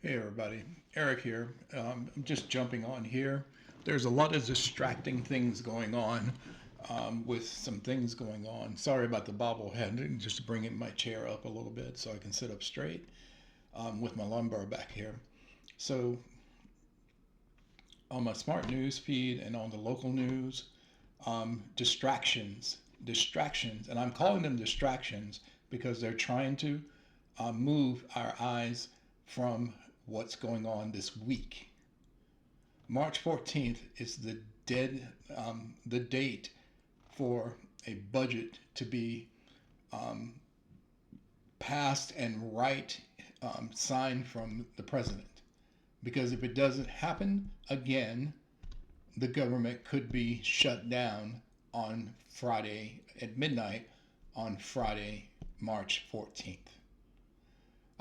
Hey everybody, Eric here. I'm just jumping on here. There's a lot of distracting things going on with some things going on. Sorry about the bobblehead, just to bring my chair up a little bit so I can sit up straight with my lumbar back here. So on my smart news feed and on the local news, distractions, and I'm calling them distractions because they're trying to move our eyes from what's going on this week. March 14th is the date for a budget to be um, passed and signed from the president. Because if it doesn't happen again, the government could be shut down on Friday at midnight on Friday, March 14th.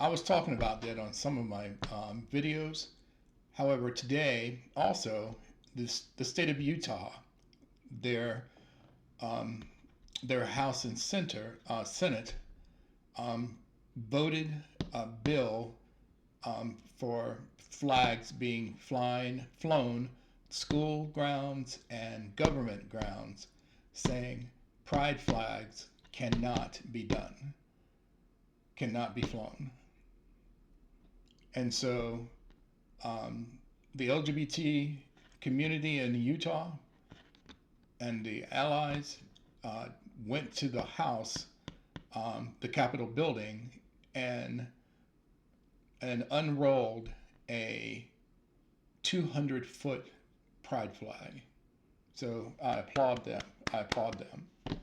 I was talking about that on some of my videos. However, today also, the state of Utah, their um, their House and Senate um, voted a bill for flags being flown school grounds and government grounds, saying pride flags cannot be flown. And so um, the LGBT community in Utah and the allies uh, went to the House, the Capitol building, and unrolled a 200-foot pride flag. So I applaud them. I applaud them.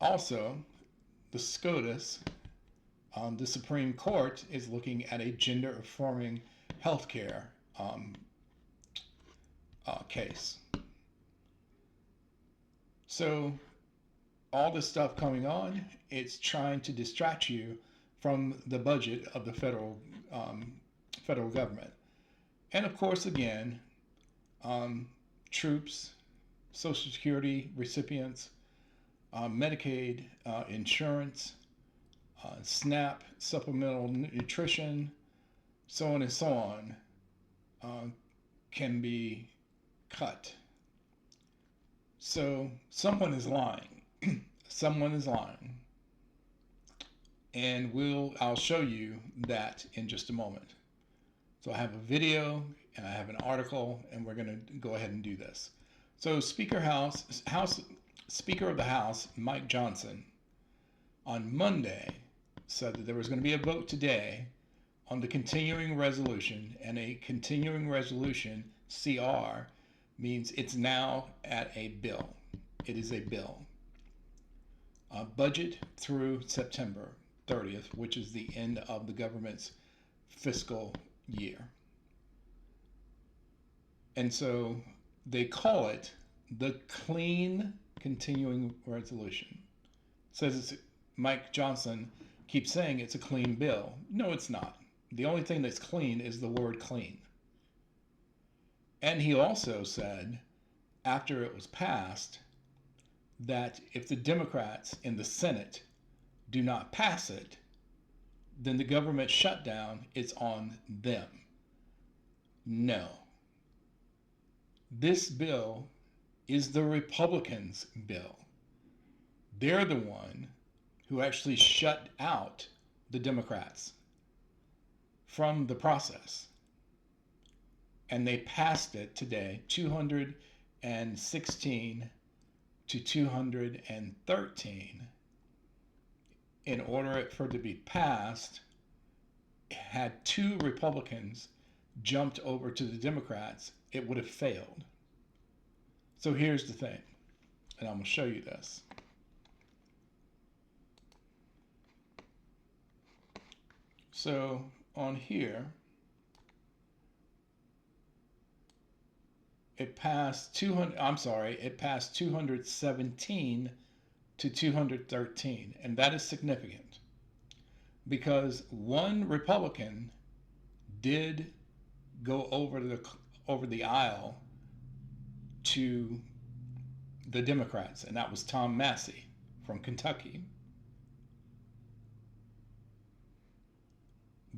Also, the SCOTUS, the Supreme Court, is looking at a gender-affirming healthcare case. So all this stuff coming on, it's trying to distract you from the budget of the federal government. And of course, again, um, troops, Social Security recipients, Medicaid, insurance, SNAP, supplemental nutrition, so on and so on, can be cut. So someone is lying. Someone is lying. And I'll show you that in just a moment. So I have a video and I have an article, and we're going to go ahead and do this. So Speaker of the House, Mike Johnson, on Monday said that there was going to be a vote today on the continuing resolution, and a continuing resolution, CR, means it's now at a bill. It is a bill. Budget through September 30th, which is the end of the government's fiscal year. And so they call it the clean continuing resolution. It says Mike Johnson keeps saying it's a clean bill. No, it's not. The only thing that's clean is the word clean. And he also said, after it was passed, that if the Democrats in the Senate do not pass it, then the government shutdown is on them. No. This bill is the Republicans' bill. They're the one who actually shut out the Democrats from the process. And they passed it today, 216 to 213. In order for it to be passed, had two Republicans jumped over to the Democrats, it would have failed. So here's the thing, and I'm going to show you this. So on here, it passed 217 to 213, and that is significant because one Republican did go over the aisle to the Democrats, and that was Tom Massey from Kentucky.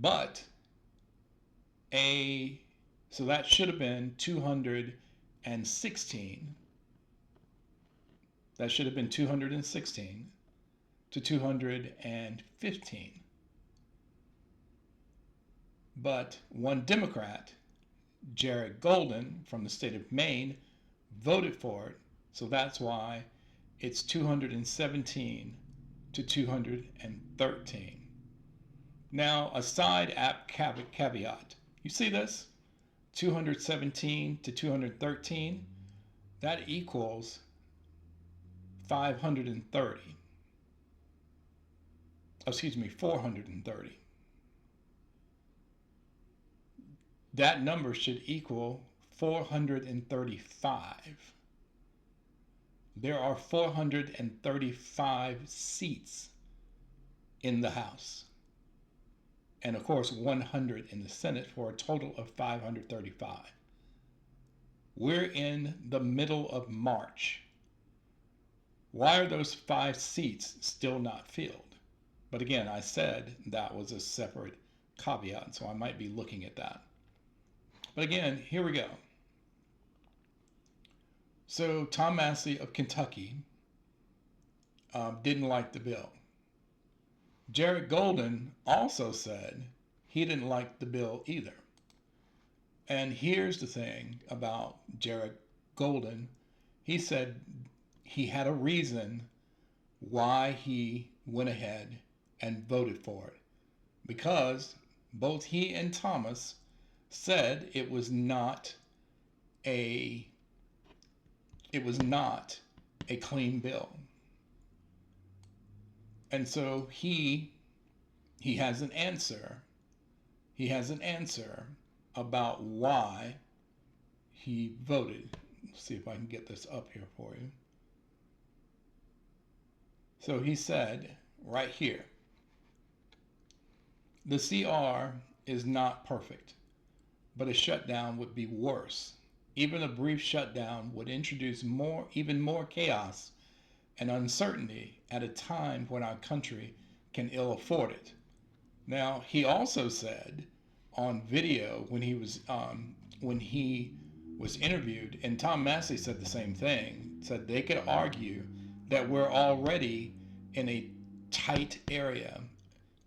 But a, so that should have been 216. That should have been 216 to 215. But one Democrat, Jared Golden from the state of Maine, voted for it. So that's why it's 217 to 213. Now, a side app caveat. You see this? 217 to 213, that equals 530. Excuse me, 430. That number should equal 435. There are 435 seats in the House. And of course, 100 in the Senate for a total of 535. We're in the middle of March. Why are those 5 seats still not filled? But again, I said that was a separate caveat, so I might be looking at that. But again, here we go. So Tom Massie of Kentucky didn't like the bill. Jared Golden also said he didn't like the bill either. And here's the thing about Jared Golden. He said he had a reason why he went ahead and voted for it. Because both he and Thomas said it was not a clean bill. And so he has an answer. He has an answer about why he voted. Let's see if I can get this up here for you. So he said right here, the CR is not perfect, but a shutdown would be worse. Even a brief shutdown would introduce even more chaos and uncertainty at a time when our country can ill afford it. Now, he also said on video when he was interviewed, and Tom Massie said the same thing, said they could argue that we're already in a tight area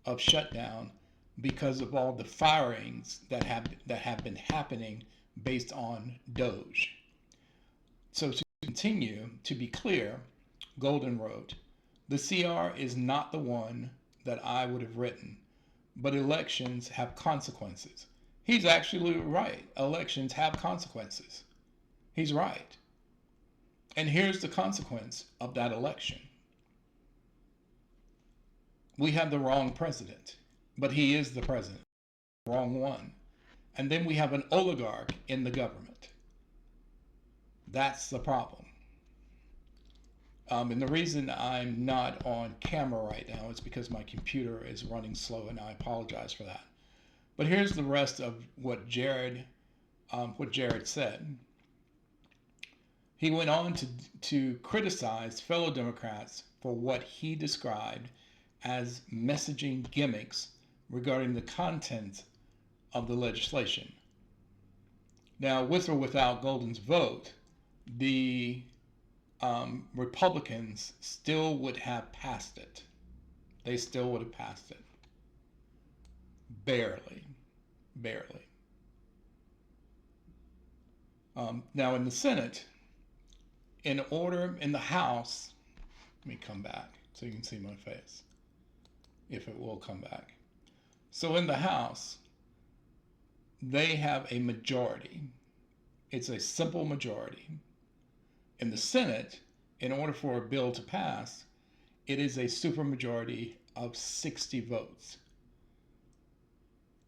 of shutdown because of all the firings that have been happening based on Doge. So to continue, to be clear, Golden wrote, the CR is not the one that I would have written, but elections have consequences. He's actually right. Elections have consequences. He's right. And here's the consequence of that election. We have the wrong president, but he is the president. Wrong one. And then we have an oligarch in the government. That's the problem. And the reason I'm not on camera right now is because my computer is running slow, and I apologize for that. But here's the rest of what Jared said. He went on to criticize fellow Democrats for what he described as messaging gimmicks regarding the content of the legislation. Now, with or without Golden's vote, the Republicans still would have passed it. They still would have passed it. Barely. Now in the Senate, in the House, let me come back so you can see my face, if it will come back. So in the House, they have a majority. It's a simple majority. In the Senate, in order for a bill to pass, it is a supermajority of 60 votes.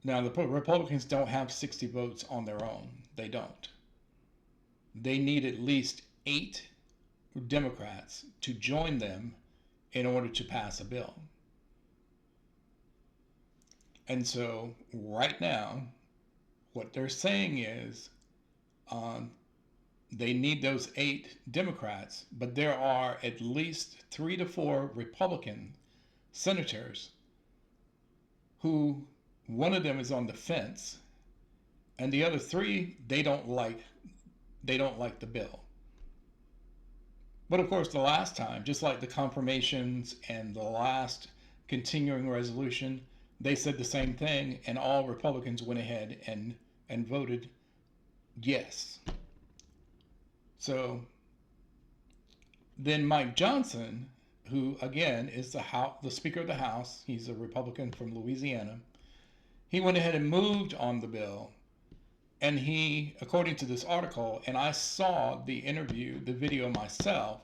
Now, the Republicans don't have 60 votes on their own. They don't. They need at least 8 Democrats to join them in order to pass a bill. And so right now, what they're saying is they need those 8 Democrats, but there are at least 3 to 4 Republican senators who, one of them is on the fence and the other three, they don't like the bill. But of course, the last time, just like the confirmations and the last continuing resolution, they said the same thing, and all Republicans went ahead and voted yes. So then Mike Johnson, who again is the Speaker of the House, he's a Republican from Louisiana, he went ahead and moved on the bill. And he, according to this article, and I saw the interview, the video myself,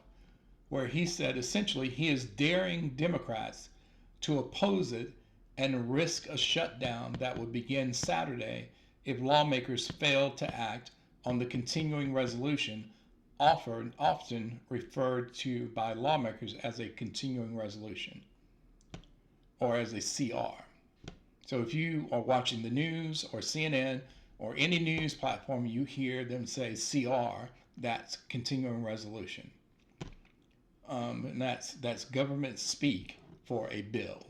where he said essentially he is daring Democrats to oppose it and risk a shutdown that would begin Saturday if lawmakers failed to act on the continuing resolution, often referred to by lawmakers as a continuing resolution or as a CR. So if you are watching the news or CNN or any news platform, you hear them say CR, that's continuing resolution. And that's government speak for a bill.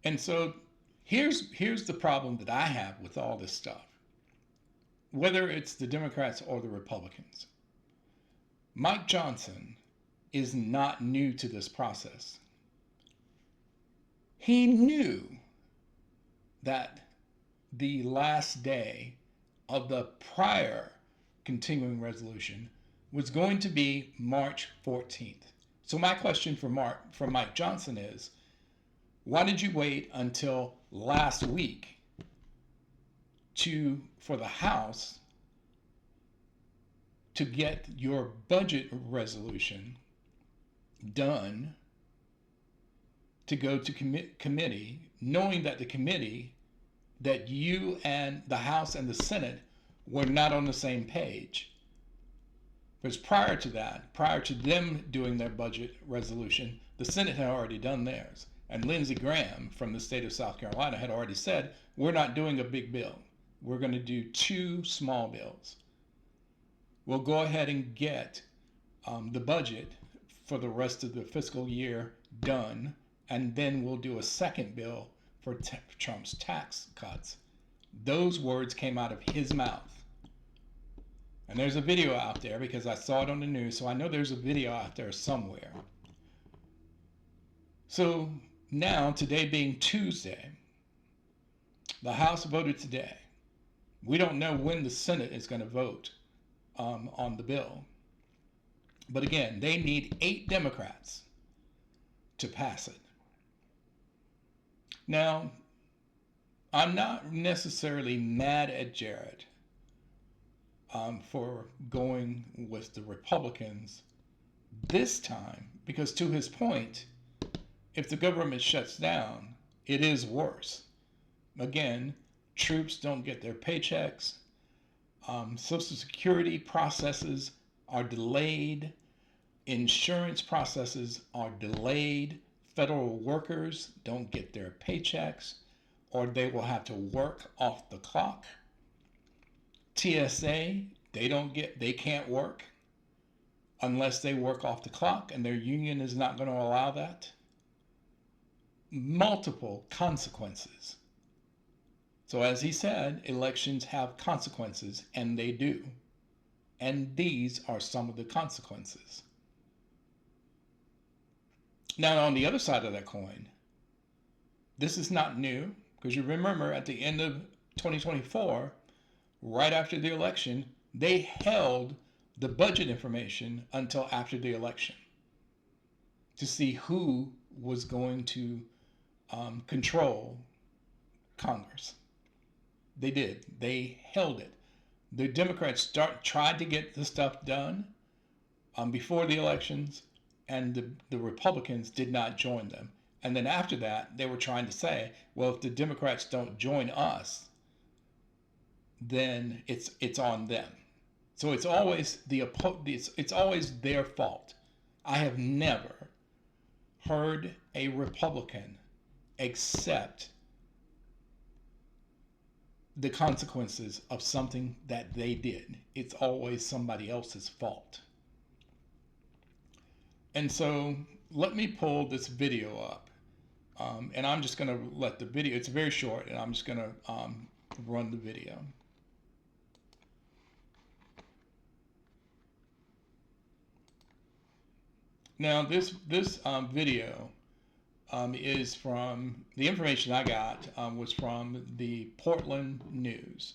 And so here's the problem that I have with all this stuff. Whether it's the Democrats or the Republicans, Mike Johnson is not new to this process. He knew that the last day of the prior continuing resolution was going to be March 14th. So my question for Mike Johnson is, why did you wait until last week for the House to get your budget resolution done to go to committee, knowing that the committee, that you and the House and the Senate were not on the same page? Because prior to that, prior to them doing their budget resolution, the Senate had already done theirs. And Lindsey Graham from the state of South Carolina had already said, we're not doing a big bill. We're going to do 2 small bills. We'll go ahead and get the budget for the rest of the fiscal year done, and then we'll do a second bill for Trump's tax cuts. Those words came out of his mouth. And there's a video out there because I saw it on the news, so I know there's a video out there somewhere. So now, today being Tuesday, the House voted today. We don't know when the Senate is going to vote on the bill. But again, they need 8 Democrats to pass it. Now, I'm not necessarily mad at Jared for going with the Republicans this time, because to his point, if the government shuts down, it is worse. Again, troops don't get their paychecks. Social Security processes are delayed. Insurance processes are delayed. Federal workers don't get their paychecks, or they will have to work off the clock. TSA, they can't work unless they work off the clock, and their union is not going to allow that. Multiple consequences. So as he said, elections have consequences, and they do. And these are some of the consequences. Now, on the other side of that coin, this is not new, because you remember at the end of 2024, right after the election, they held the budget information until after the election to see who was going to control Congress. They did. They held it. The Democrats tried to get the stuff done before the elections, and the Republicans did not join them. And then after that, they were trying to say, well, if the Democrats don't join us, then it's on them. So it's always it's always their fault. I have never heard a Republican accept the consequences of something that they did. It's always somebody else's fault. And so let me pull this video up. And I'm just going to let the video, it's very short, and I'm just going to run the video. Now this video is from, the information I got was from the Portland News,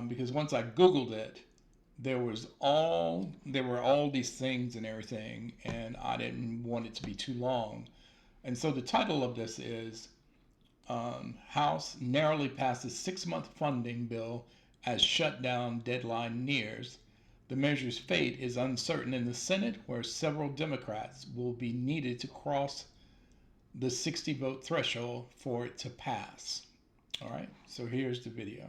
because once I Googled it, there were all these things and everything, and I didn't want it to be too long. And so the title of this is House narrowly passes 6-month funding bill as shutdown deadline nears. The measure's fate is uncertain in the Senate, where several Democrats will be needed to cross the 60-vote threshold for it to pass. All right, so here's the video.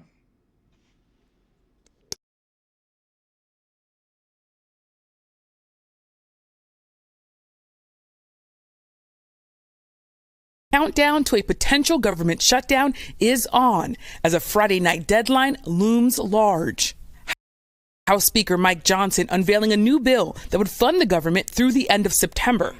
Countdown to a potential government shutdown is on as a Friday night deadline looms large. House Speaker Mike Johnson unveiling a new bill that would fund the government through the end of September.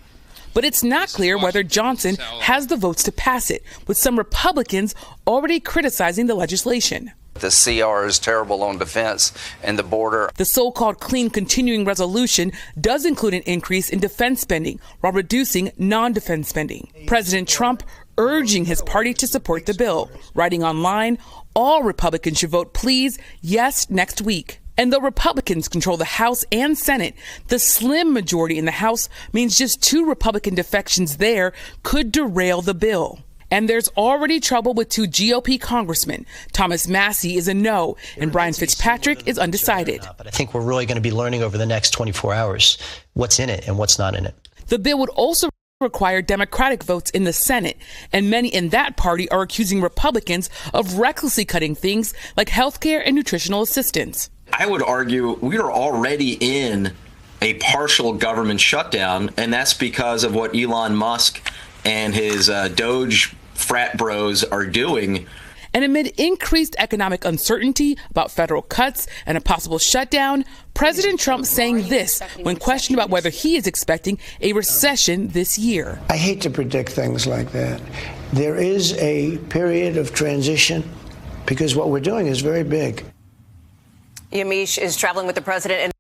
But it's not clear whether Johnson has the votes to pass it, with some Republicans already criticizing the legislation. The CR is terrible on defense and the border. The so-called clean continuing resolution does include an increase in defense spending while reducing non-defense spending. President Trump urging his party to support the bill, writing online, all Republicans should vote please, yes, next week. And though Republicans control the House and Senate, the slim majority in the House means just 2 Republican defections there could derail the bill. And there's already trouble with 2 GOP congressmen. Thomas Massey is a no, and Brian Fitzpatrick is undecided. But I think we're really going to be learning over the next 24 hours what's in it and what's not in it. The bill would also require Democratic votes in the Senate, and many in that party are accusing Republicans of recklessly cutting things like health care and nutritional assistance. I would argue we are already in a partial government shutdown, and that's because of what Elon Musk and his Doge frat bros are doing. And amid increased economic uncertainty about federal cuts and a possible shutdown, President Trump saying this when questioned about whether he is expecting a recession this year. I hate to predict things like that. There is a period of transition because what we're doing is very big. Yamiche is traveling with the president. And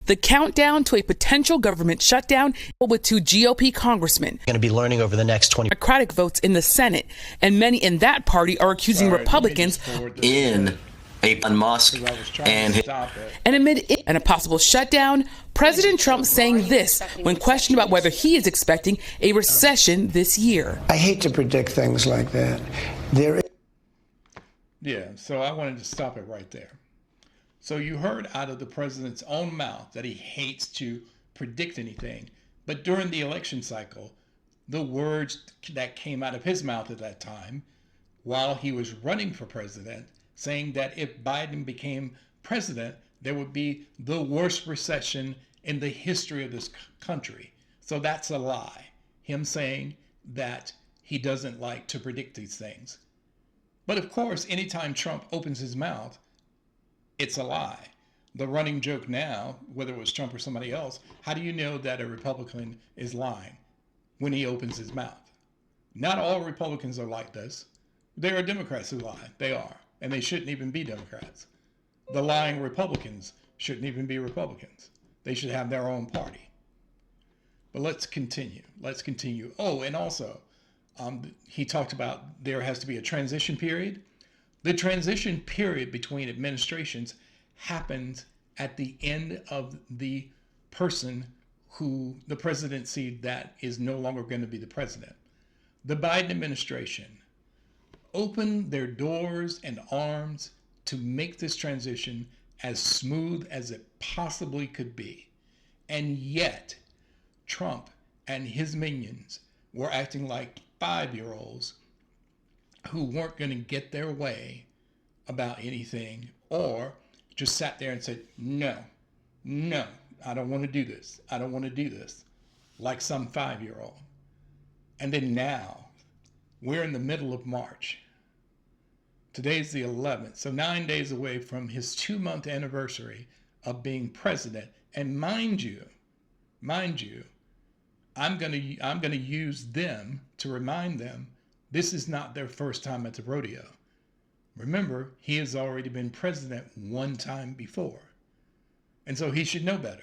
the countdown to a potential government shutdown with 2 GOP congressmen. Going to be learning over the next 20 Democratic votes in the Senate, and many in that party are accusing Republicans in a Musk and amid a possible shutdown. President Trump saying this when questioned about whether he is expecting a recession this year. I hate to predict things like that. Yeah, so I wanted to stop it right there. So you heard out of the president's own mouth that he hates to predict anything. But during the election cycle, the words that came out of his mouth at that time, while he was running for president, saying that if Biden became president, there would be the worst recession in the history of this country. So that's a lie. Him saying that he doesn't like to predict these things. But of course, anytime Trump opens his mouth, it's a lie. The running joke now, whether it was Trump or somebody else, how do you know that a Republican is lying when he opens his mouth? Not all Republicans are like this. There are Democrats who lie. They are. And they shouldn't even be Democrats. The lying Republicans shouldn't even be Republicans. They should have their own party. But let's continue. Let's continue. Oh, and also, he talked about there has to be a transition period. The transition period between administrations happens at the end of the person who the presidency that is no longer going to be the president. The Biden administration opened their doors and arms to make this transition as smooth as it possibly could be. And yet, Trump and his minions were acting like 5-year-olds who weren't going to get their way about anything, or just sat there and said, no, I don't want to do this. I don't want to do this, like some 5-year-old. And then now, we're in the middle of March. Today's the 11th, so 9 days away from his 2-month anniversary of being president. And mind you, I'm going to use them to remind them this is not their first time at the rodeo. Remember, he has already been president one time before, and so he should know better.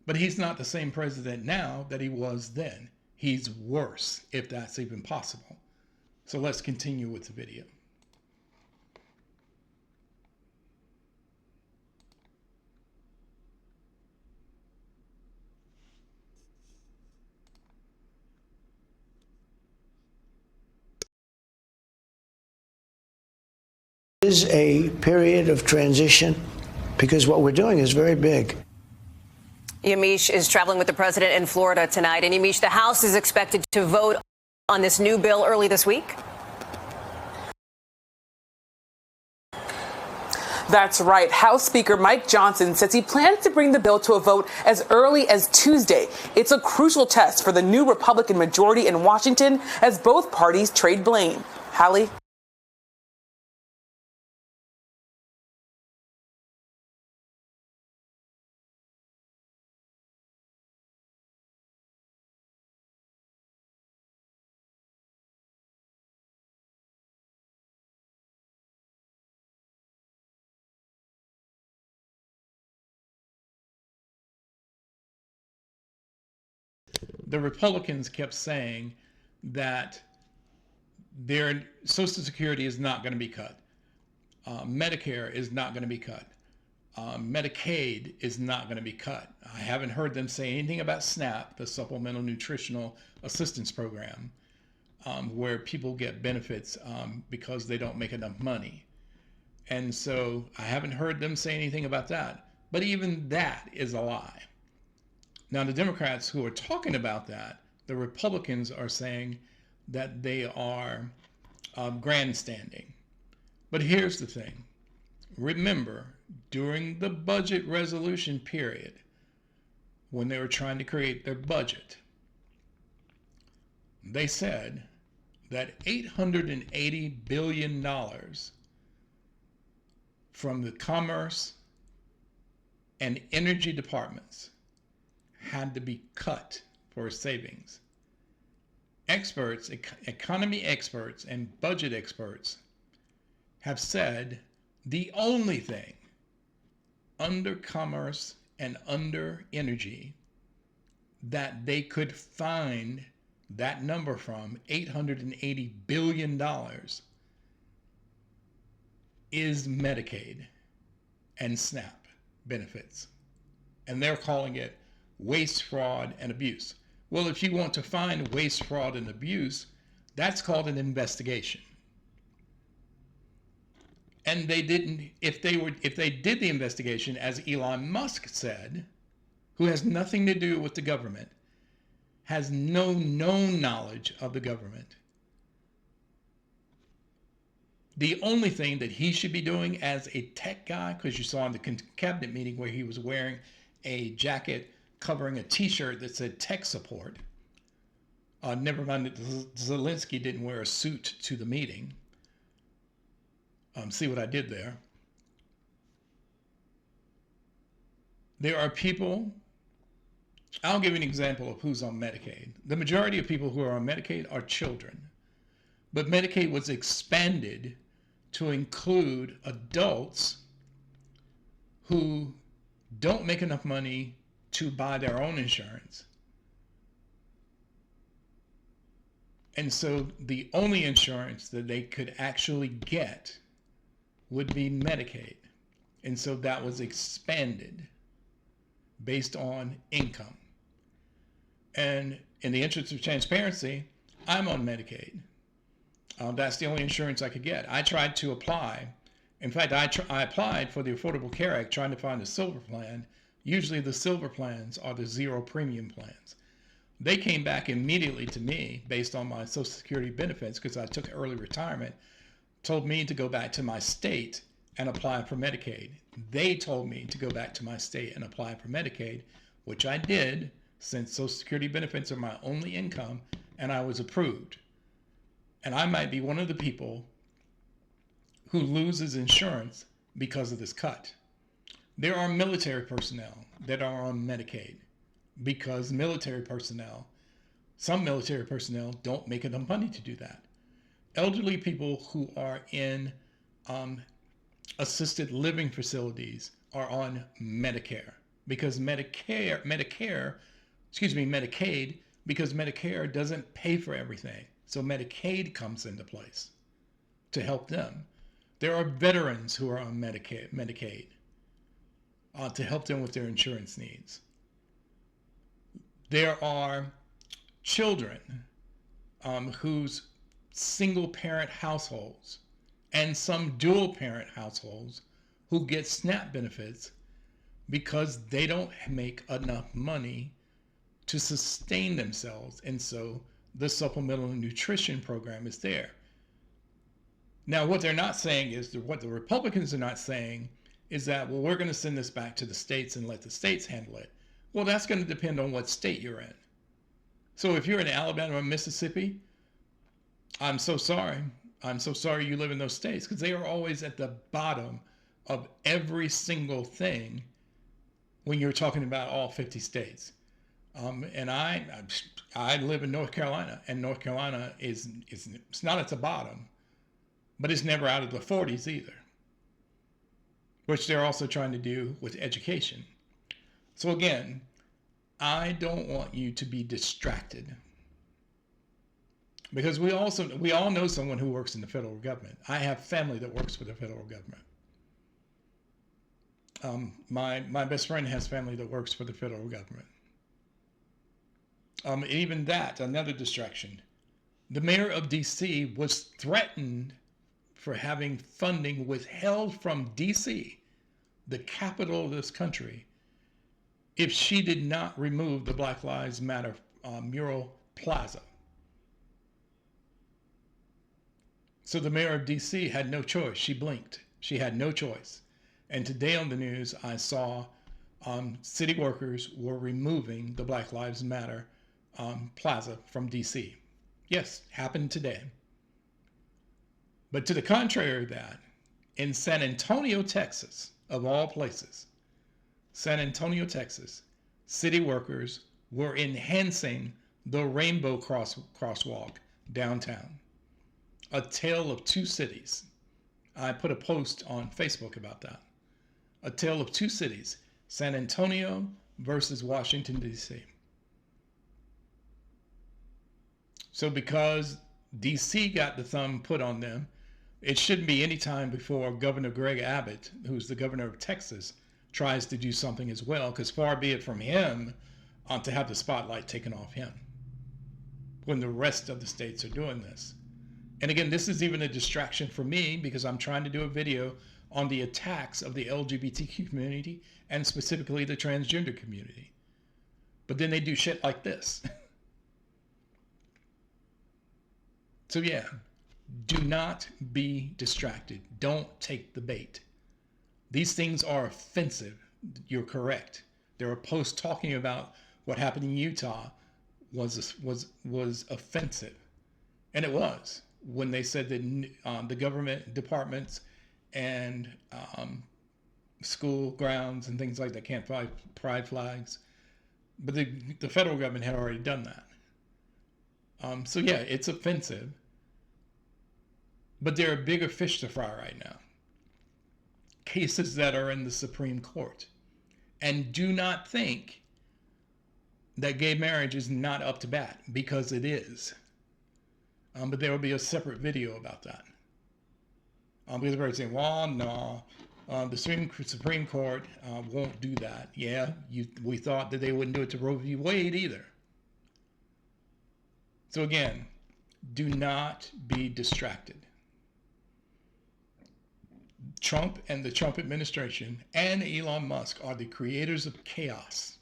But he's not the same president now that he was then. He's worse, if that's even possible. So let's continue with the video. Is a period of transition because what we're doing is very big. Yamiche is traveling with the president in Florida tonight. And Yamiche, the House is expected to vote on this new bill early this week. That's right. House Speaker Mike Johnson says he plans to bring the bill to a vote as early as Tuesday. It's a crucial test for the new Republican majority in Washington as both parties trade blame. Hallie? The Republicans kept saying that their Social Security is not going to be cut. Medicare is not going to be cut. Medicaid is not going to be cut. I haven't heard them say anything about SNAP, the Supplemental Nutritional Assistance Program, where people get benefits because they don't make enough money. And so I haven't heard them say anything about that. But even that is a lie. Now, the Democrats who are talking about that, the Republicans are saying that they are grandstanding. But here's the thing. Remember, during the budget resolution period, when they were trying to create their budget, they said that $880 billion from the Commerce and Energy departments had to be cut for savings. Experts, economy experts and budget experts have said the only thing under commerce and under energy that they could find that number from, $880 billion, is Medicaid and SNAP benefits. And they're calling it waste, fraud, and abuse. Well, if you want to find waste, fraud, and abuse, that's called an investigation. And they didn't, if they did the investigation, as Elon Musk said, who has nothing to do with the government, has no known knowledge of the government. The only thing that he should be doing as a tech guy, because you saw in the cabinet meeting where he was wearing a jacket covering a t-shirt that said tech support. Never mind that Zelensky didn't wear a suit to the meeting. See what I did there? There are people, I'll give you an example of who's on Medicaid. The majority of people who are on Medicaid are children. But Medicaid was expanded to include adults who don't make enough money to buy their own insurance. And so the only insurance that they could actually get would be Medicaid. And so that was expanded based on income. And in the interest of transparency, I'm on Medicaid. That's the only insurance I could get. I tried to apply. In fact, I applied for the Affordable Care Act trying to find a silver plan. Usually the silver plans are the zero premium plans. They came back immediately to me based on my Social Security benefits because I took early retirement, told me to go back to my state and apply for Medicaid. They told me to go back to my state and apply for Medicaid, which I did since Social Security benefits are my only income, and I was approved. And I might be one of the people who loses insurance because of this cut. There are military personnel that are on Medicaid because some military personnel don't make enough money to do that. Elderly people who are in assisted living facilities are on Medicare because Medicaid, because Medicare doesn't pay for everything. So Medicaid comes into place to help them. There are veterans who are on Medicaid to help them with their insurance needs. There are children whose single parent households and some dual parent households who get SNAP benefits because they don't make enough money to sustain themselves. And so the supplemental nutrition program is there. Now, what they're not saying is, what the Republicans are not saying is that, well, we're going to send this back to the states and let the states handle it. Well, that's going to depend on what state you're in. So if you're in Alabama or Mississippi, I'm so sorry. I'm so sorry you live in those states, because they are always at the bottom of every single thing when you're talking about all 50 states. And I live in North Carolina, and North Carolina it's not at the bottom, but it's never out of the 40s either, which they're also trying to do with education. So again, I don't want you to be distracted, because we all know someone who works in the federal government. I have family that works for the federal government. My best friend has family that works for the federal government. Even that, another distraction. The mayor of D.C. was threatened for having funding withheld from D.C., the capital of this country, if she did not remove the Black Lives Matter mural plaza. So the mayor of D.C. had no choice. She blinked. She had no choice. And today on the news, I saw city workers were removing the Black Lives Matter plaza from D.C. Yes, happened today. But to the contrary of that, in San Antonio, Texas, of all places, San Antonio, Texas, city workers were enhancing the Rainbow Crosswalk downtown. A tale of two cities. I put a post on Facebook about that. A tale of two cities, San Antonio versus Washington, D.C. So because D.C. got the thumb put on them, it shouldn't be any time before Governor Greg Abbott, who's the governor of Texas, tries to do something as well, because far be it from him to have the spotlight taken off him when the rest of the states are doing this. And again, this is even a distraction for me, because I'm trying to do a video on the attacks of the LGBTQ community and specifically the transgender community. But then they do shit like this. So yeah, do not be distracted. Don't take the bait. These things are offensive. You're correct. There are posts talking about what happened in Utah was offensive. And it was, when they said that the government departments and school grounds and things like that can't fly pride flags. But the federal government had already done that. So yeah, it's offensive. But there are bigger fish to fry right now. Cases that are in the Supreme Court. And do not think that gay marriage is not up to bat, because it is. But there will be a separate video about that. Because everybody's saying, well, no, the Supreme Court won't do that. Yeah, we thought that they wouldn't do it to Roe v. Wade either. So again, do not be distracted. Trump and the Trump administration and Elon Musk are the creators of chaos.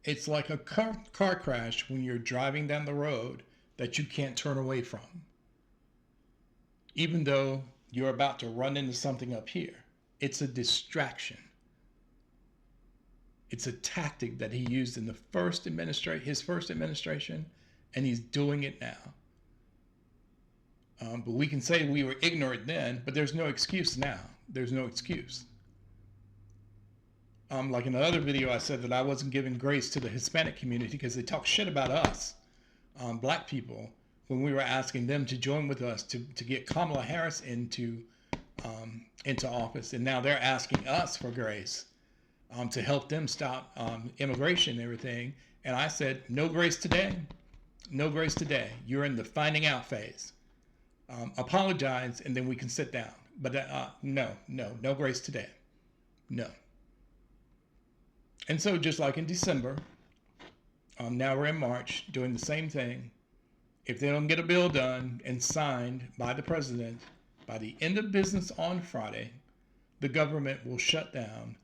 It's like a car crash when you're driving down the road that you can't turn away from, even though you're about to run into something up here. It's a distraction. It's a tactic that he used in his first administration, and he's doing it now. But we can say we were ignorant then, but there's no excuse now. There's no excuse. Like in another video, I said that I wasn't giving grace to the Hispanic community because they talk shit about us, black people, when we were asking them to join with us to get Kamala Harris into office, and now they're asking us for grace to help them stop immigration and everything. And I said, no grace today. No grace today. You're in the finding out phase. Apologize, and then we can sit down. But no grace today. No. And so just like in December, now we're in March doing the same thing. If they don't get a bill done and signed by the president by the end of business on Friday, the government will shut down,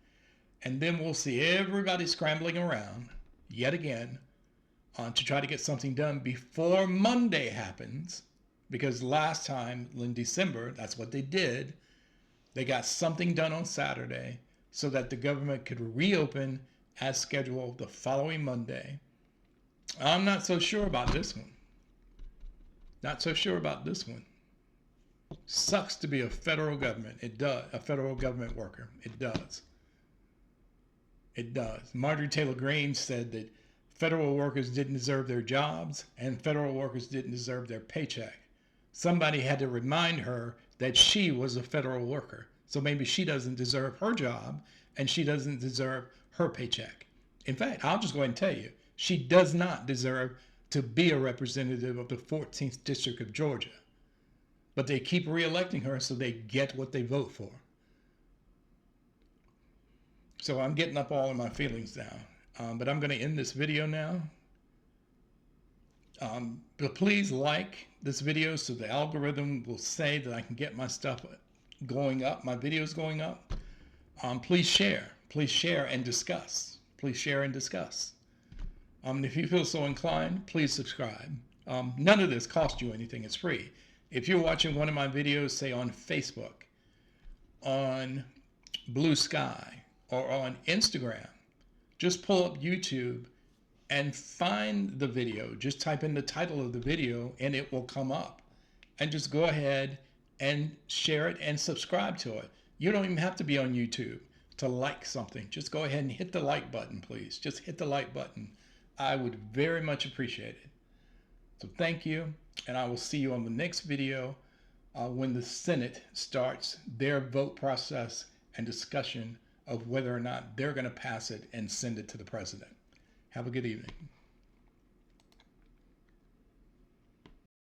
and then we'll see everybody scrambling around yet again to try to get something done before Monday happens, because last time in December, that's what they did. They got something done on Saturday so that the government could reopen as scheduled the following Monday. I'm not so sure about this one. Not so sure about this one. Sucks to be a federal government. It does. A federal government worker. It does. It does. Marjorie Taylor Greene said that federal workers didn't deserve their jobs and federal workers didn't deserve their paycheck. Somebody had to remind her that she was a federal worker. So maybe she doesn't deserve her job and she doesn't deserve her paycheck. In fact, I'll just go ahead and tell you, she does not deserve to be a representative of the 14th District of Georgia. But they keep re-electing her so they get what they vote for. So I'm getting up all in my feelings now. But I'm going to end this video now. But please like this video so the algorithm will say that I can get my stuff going up, my videos going up. Please share and discuss. Please share and discuss. If you feel so inclined, please subscribe. None of this costs you anything. It's free. If you're watching one of my videos, say on Facebook, on Blue Sky, or on Instagram, just pull up YouTube and find the video. Just type in the title of the video and it will come up. And just go ahead and share it and subscribe to it. You don't even have to be on YouTube to like something. Just go ahead and hit the like button, please. Just hit the like button. I would very much appreciate it. So thank you, and I will see you on the next video when the Senate starts their vote process and discussion of whether or not they're going to pass it and send it to the president. Have a good evening.